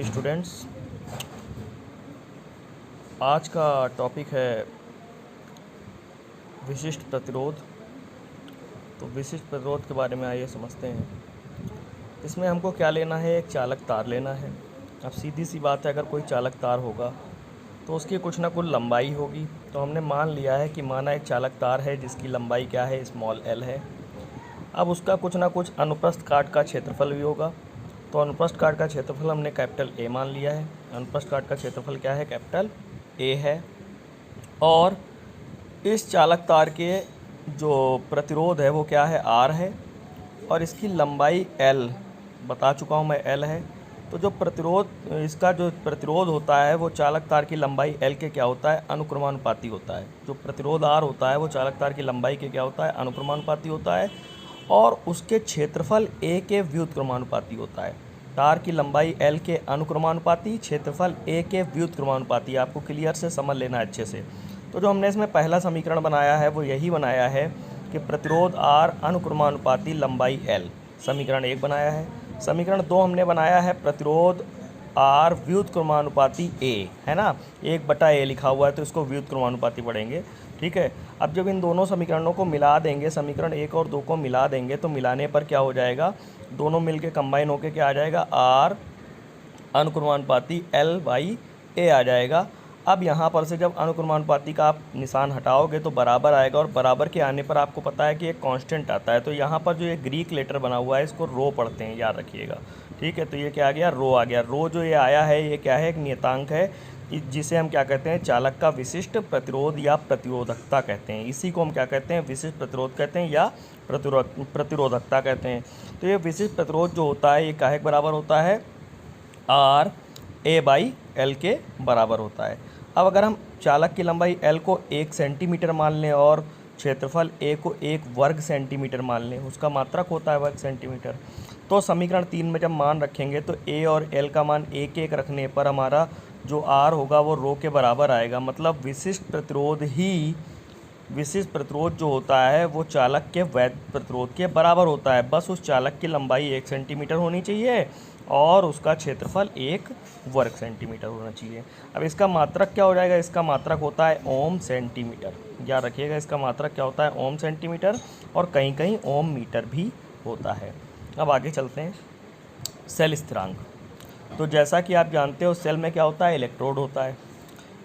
Morning students. आज का topic है विशिष्ट प्रतिरोध। तो विशिष्ट प्रतिरोध के बारे में आइए समझते हैं। इसमें हमको क्या लेना है, एक चालक तार लेना है। अब सीधी सी बात है, अगर कोई चालक तार होगा तो उसकी कुछ ना कुछ लंबाई होगी। तो हमने मान लिया है कि माना एक चालक तार है जिसकी लंबाई क्या है, स्मॉल एल है। अब उसका कुछ ना कुछ अनुप्रस्थ काट का क्षेत्रफल भी होगा। तो अनुप्रस्थ काट का क्षेत्रफल हमने कैपिटल ए मान लिया है। अनुप्रस्थ काट का क्षेत्रफल क्या है, कैपिटल ए है। और इस चालक तार के जो प्रतिरोध है वो क्या है, आर है। और इसकी लंबाई एल बता चुका हूँ मैं, एल है। तो जो प्रतिरोध, इसका जो प्रतिरोध होता है वो चालक तार की लंबाई एल के क्या होता है, अनुक्रमानुपाती होता है। जो प्रतिरोध आर होता है वो चालक तार की लंबाई के क्या होता है, अनुक्रमानुपाती होता है। और उसके क्षेत्रफल ए के व्युत्क्रमानुपाती होता है। तार की लंबाई एल के अनुक्रमानुपाती, क्षेत्रफल ए के व्युत्क्रमानुपाती। आपको क्लियर से समझ लेना है अच्छे से। तो जो हमने इसमें पहला समीकरण बनाया है वो यही बनाया है कि प्रतिरोध आर अनुक्रमानुपाती लंबाई एल, समीकरण 1 बनाया है। समीकरण 2 हमने बनाया है प्रतिरोध आर व्युत्क्रमानुपाती ए, है ना, 1/a लिखा हुआ है तो इसको व्युत्क्रमानुपाती पढ़ेंगे। ठीक है। अब जब इन दोनों समीकरणों को मिला देंगे, समीकरण 1 और 2 को मिला देंगे, तो मिलाने पर क्या हो जाएगा, दोनों मिलके कंबाइन होके क्या आ जाएगा, आर अनुक्रमानुपाती L/A आ जाएगा। अब यहाँ पर से जब अनुक्रमानुपाती का आप निशान हटाओगे तो बराबर आएगा, और बराबर के आने पर आपको पता है कि एक कांस्टेंट आता है। तो यहाँ पर जो ये ग्रीक लेटर बना हुआ है इसको रो पढ़ते हैं, याद रखिएगा। ठीक है। तो ये क्या आ गया, रो आ गया। रो जो ये आया है ये क्या है, एक नियतांक है, जिसे हम क्या कहते हैं, चालक का विशिष्ट प्रतिरोध या प्रतिरोधकता कहते हैं। इसी को हम क्या कहते हैं, विशिष्ट प्रतिरोध कहते हैं या प्रतिरोधकता कहते हैं। तो ये विशिष्ट प्रतिरोध जो होता है ये काहे के बराबर होता है, आर A/L के बराबर होता है। अब अगर हम चालक की लंबाई L को 1 सेंटीमीटर मान लें और क्षेत्रफल A को 1 वर्ग सेंटीमीटर मान लें, उसका मात्रक होता है वर्ग सेंटीमीटर। तो समीकरण 3 में जब मान रखेंगे तो A और L का मान 1/1 रखने पर हमारा जो R होगा वो रो के बराबर आएगा। मतलब विशिष्ट प्रतिरोध जो होता है वो चालक के वैध प्रतिरोध के बराबर होता है। बस उस चालक की लंबाई 1 सेंटीमीटर होनी चाहिए और उसका क्षेत्रफल 1 वर्ग सेंटीमीटर होना चाहिए। अब इसका मात्रक क्या हो जाएगा, इसका मात्रक होता है ओम सेंटीमीटर। याद रखिएगा, इसका मात्रक क्या होता है, ओम सेंटीमीटर, और कहीं कहीं ओम मीटर भी होता है। अब आगे चलते हैं, सेल स्थिरांक। तो जैसा कि आप जानते हो सेल में क्या होता है, इलेक्ट्रोड होता है।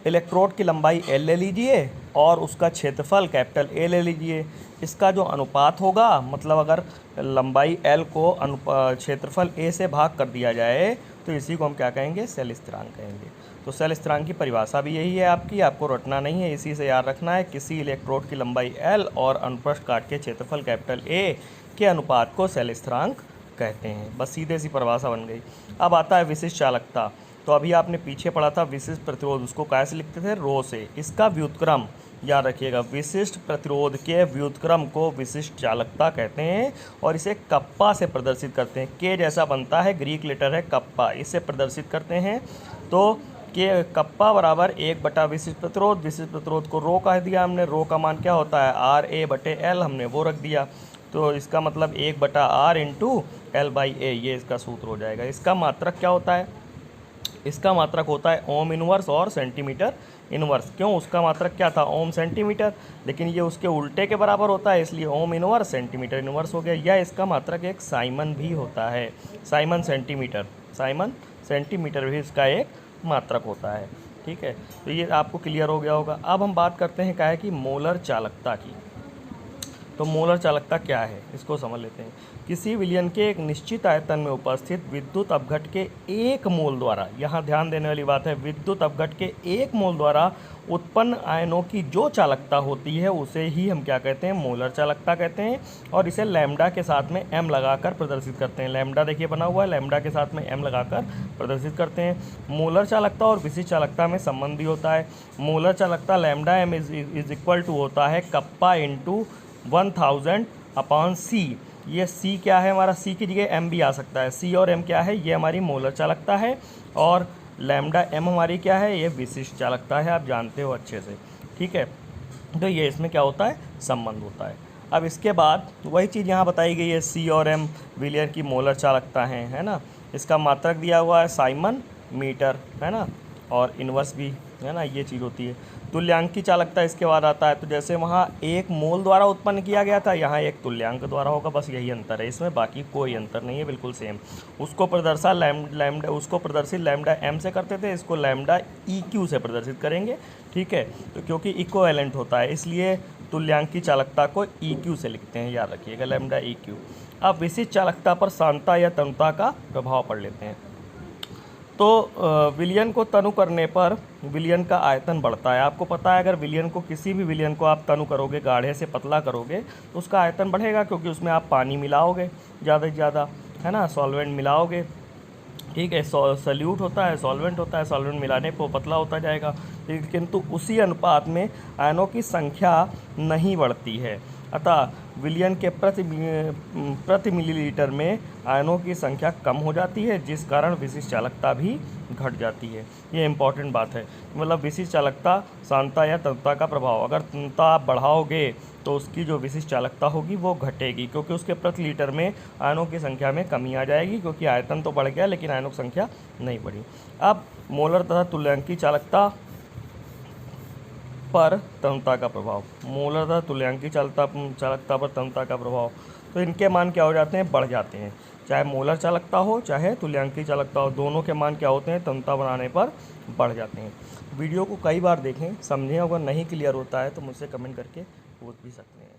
इलेक्ट्रोड की लंबाई L ले लीजिए और उसका क्षेत्रफल कैपिटल A ले लीजिए। इसका जो अनुपात होगा, मतलब अगर लंबाई L को क्षेत्रफल A से भाग कर दिया जाए तो इसी को हम क्या कहेंगे, सेल स्थिरांक कहेंगे। तो सेल स्थिरांक की परिभाषा भी यही है आपकी, आपको रटना नहीं है, इसी से याद रखना है। किसी इलेक्ट्रोड की लंबाई L और अनुप्रस्थ काट के क्षेत्रफल कैपिटल A के अनुपात को सेल स्थिरांक कहते हैं। बस सीधे सी परिभाषा बन गई। अब आता है विशिष्ट चालकता। तो अभी आपने पीछे पढ़ा था विशिष्ट प्रतिरोध, उसको कैसे लिखते थे, रो से। इसका व्युत्क्रम याद रखिएगा, विशिष्ट प्रतिरोध के व्युत्क्रम को विशिष्ट चालकता कहते हैं और इसे कप्पा से प्रदर्शित करते हैं। के जैसा बनता है, ग्रीक लेटर है कप्पा, इससे प्रदर्शित करते हैं। तो के कप्पा बराबर 1 विशिष्ट प्रतिरोध। विशिष्ट प्रतिरोध को रो कह दिया हमने। रो का मान क्या होता है, RA/L, हमने वो रख दिया। तो इसका मतलब 1/R × L/A, ये इसका सूत्र हो जाएगा। इसका मात्रक क्या होता है, इसका मात्रक होता है ओम इनवर्स और सेंटीमीटर इनवर्स। क्यों, उसका मात्रक क्या था, ओम सेंटीमीटर, लेकिन ये उसके उल्टे के बराबर होता है, इसलिए ओम इनवर्स सेंटीमीटर इनवर्स हो गया। या इसका मात्रक एक साइमन भी होता है, साइमन सेंटीमीटर भी इसका एक मात्रक होता है। ठीक है। तो ये आपको क्लियर हो गया होगा। अब हम बात करते हैं क्या है कि मोलर चालकता की। तो मोलर चालकता क्या है, इसको समझ लेते हैं। किसी विलयन के एक निश्चित आयतन में उपस्थित विद्युत अपघट के 1 मोल द्वारा, यहाँ ध्यान देने वाली बात है, विद्युत अपघट के 1 मोल द्वारा उत्पन्न आयनों की जो चालकता होती है उसे ही हम क्या कहते हैं, मोलर चालकता कहते हैं। और इसे लैम्डा के साथ में m लगाकर प्रदर्शित करते हैं। लैम्डा देखिए बना हुआ है, लैम्डा के साथ में m लगाकर प्रदर्शित करते हैं। मोलर चालकता और विशिष्ट चालकता में संबंध भी होता है। मोलर चालकता lambda m is equal to होता है कप्पा × 1000/C। ये C क्या है हमारा, C की जगह M भी आ सकता है। C और M क्या है, ये हमारी मोलर चालकता है, और लैम्डा M हमारी क्या है, ये विशिष्ट चालकता है, आप जानते हो अच्छे से। ठीक है। तो ये इसमें क्या होता है, संबंध होता है। अब इसके बाद वही चीज़ यहाँ बताई गई है, C और M विलियन की मोलर चालकता है ना। इसका मात्रक दिया हुआ है साइमन मीटर, है ना, और इन्वर्स भी, है ना, ये चीज़ होती है। तुल्यांक की चालकता इसके बाद आता है। तो जैसे वहाँ एक मोल द्वारा उत्पन्न किया गया था, यहाँ एक तुल्यांक द्वारा होगा, बस यही अंतर है इसमें, बाकी कोई अंतर नहीं है, बिल्कुल सेम। उसको प्रदर्शित लैम्डा एम से करते थे, इसको लैम्डा ई क्यू से प्रदर्शित करेंगे, ठीक है। तो क्योंकि इक्विवेलेंट होता है इसलिए तुल्यांक की चालकता को ई क्यू से लिखते हैं, याद रखिएगा, लैम्डा ई क्यू। अब विशिष्ट चालकता पर सांद्रता या तनुता का प्रभाव पढ़ लेते हैं। तो विलयन को तनु करने पर विलयन का आयतन बढ़ता है। आपको पता है, अगर विलयन को, किसी भी विलयन को आप तनु करोगे, गाढ़े से पतला करोगे, तो उसका आयतन बढ़ेगा, क्योंकि उसमें आप पानी मिलाओगे ज़्यादा से ज़्यादा, है ना, सॉल्वेंट मिलाओगे, ठीक है। सल्यूट होता है, सॉल्वेंट होता है, सॉल्वेंट मिलाने पर वो पतला होता जाएगा, किंतु उसी अनुपात में आयनों की संख्या नहीं बढ़ती है। अतः विलयन के प्रति मिलीलीटर में आयनों की संख्या कम हो जाती है, जिस कारण विशिष्ट चालकता भी घट जाती है। ये इंपॉर्टेंट बात है, मतलब विशिष्ट चालकता, सांद्रता या तनुता का प्रभाव। अगर तनुता आप बढ़ाओगे तो उसकी जो विशिष्ट चालकता होगी वो घटेगी, क्योंकि उसके प्रति लीटर में आयनों की संख्या में कमी आ जाएगी, क्योंकि आयतन तो बढ़ गया लेकिन आयनों की संख्या नहीं बढ़ी। अब मोलर तथा तुल्यांकी चालकता पर तनुता का प्रभाव, मोलर तथा तुल्यांकी चालकता पर तनुता का प्रभाव, तो इनके मान क्या हो जाते हैं, बढ़ जाते हैं। चाहे मोलर चालकता हो चाहे तुल्यांकी चालकता हो, दोनों के मान क्या होते हैं, तनुता बनाने पर बढ़ जाते हैं। वीडियो को कई बार देखें, समझें, अगर नहीं क्लियर होता है तो मुझसे कमेंट करके पूछ भी सकते हैं।